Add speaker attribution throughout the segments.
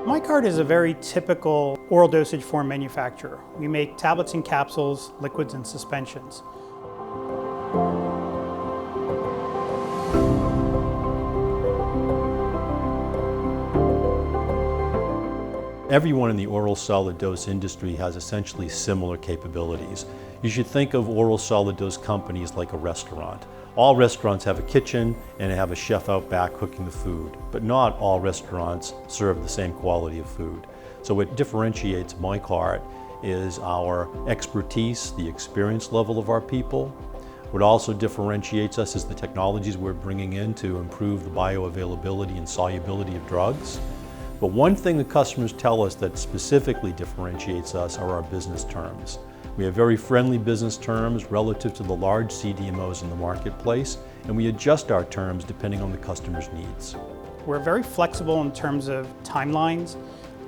Speaker 1: Mikart is a very typical oral dosage form manufacturer. We make tablets and capsules, liquids and suspensions.
Speaker 2: Everyone in the oral solid dose industry has essentially similar capabilities. You should think of oral solid dose companies like a restaurant. All restaurants have a kitchen and have a chef out back cooking the food, but not all restaurants serve the same quality of food. So what differentiates Mikart is our expertise, the experience level of our people. What also differentiates us is the technologies we're bringing in to improve the bioavailability and solubility of drugs. But one thing the customers tell us that specifically differentiates us are our business terms. We have very friendly business terms relative to the large CDMOs in the marketplace, and we adjust our terms depending on the customer's needs.
Speaker 1: We're very flexible in terms of timelines,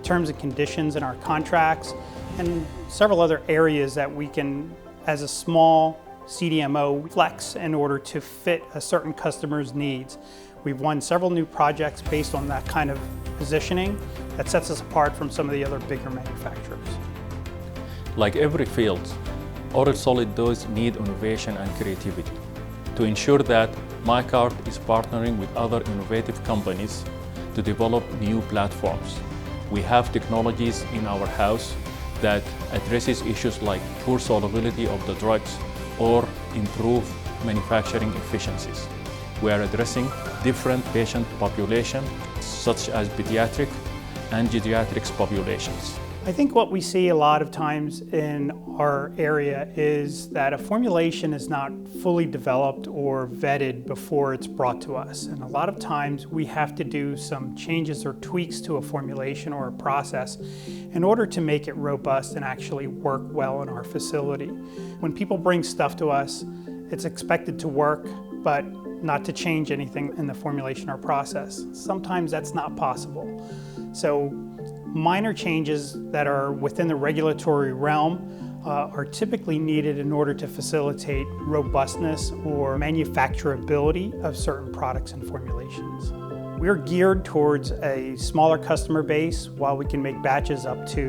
Speaker 1: terms and conditions in our contracts, and several other areas that we can, as a small CDMO, flex in order to fit a certain customer's needs. We've won several new projects based on that kind of positioning that sets us apart from some of the other bigger manufacturers.
Speaker 3: Like every field, oral solid dose need innovation and creativity. To ensure that Mikart is partnering with other innovative companies to develop new platforms. We have technologies in our house that addresses issues like poor solubility of the drugs or improve manufacturing efficiencies. We are addressing different patient populations, such as pediatric and geriatric populations.
Speaker 1: I think what we see a lot of times in our area is that a formulation is not fully developed or vetted before it's brought to us. And a lot of times we have to do some changes or tweaks to a formulation or a process in order to make it robust and actually work well in our facility. When people bring stuff to us, it's expected to work, but not to change anything in the formulation or process. Sometimes that's not possible. So minor changes that are within the regulatory realm are typically needed in order to facilitate robustness or manufacturability of certain products and formulations. We're geared towards a smaller customer base. While we can make batches up to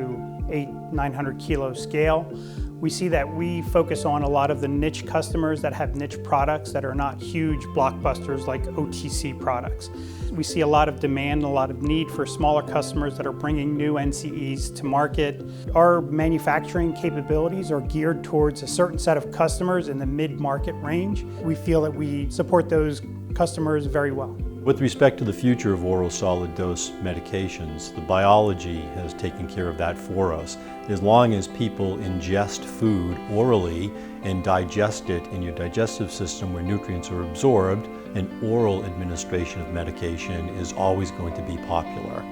Speaker 1: 800-900 kilo scale, we see that we focus on a lot of the niche customers that have niche products that are not huge blockbusters like OTC products. We see a lot of demand, a lot of need for smaller customers that are bringing new NCEs to market. Our manufacturing capabilities are geared towards a certain set of customers in the mid-market range. We feel that we support those customers very well.
Speaker 2: With respect to the future of oral solid dose medications, the biology has taken care of that for us. As long as people ingest food orally and digest it in your digestive system where nutrients are absorbed, an oral administration of medication is always going to be popular.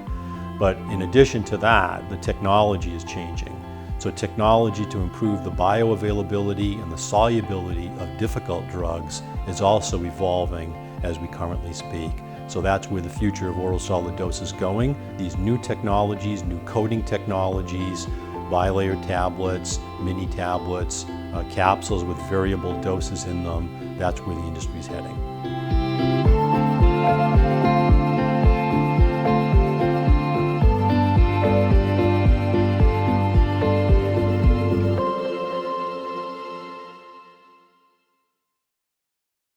Speaker 2: But in addition to that, the technology is changing. So technology to improve the bioavailability and the solubility of difficult drugs is also evolving as we currently speak. So that's where the future of oral solid dose is going. These new technologies, new coating technologies, bilayer tablets, mini tablets, capsules with variable doses in them, that's where the industry is heading.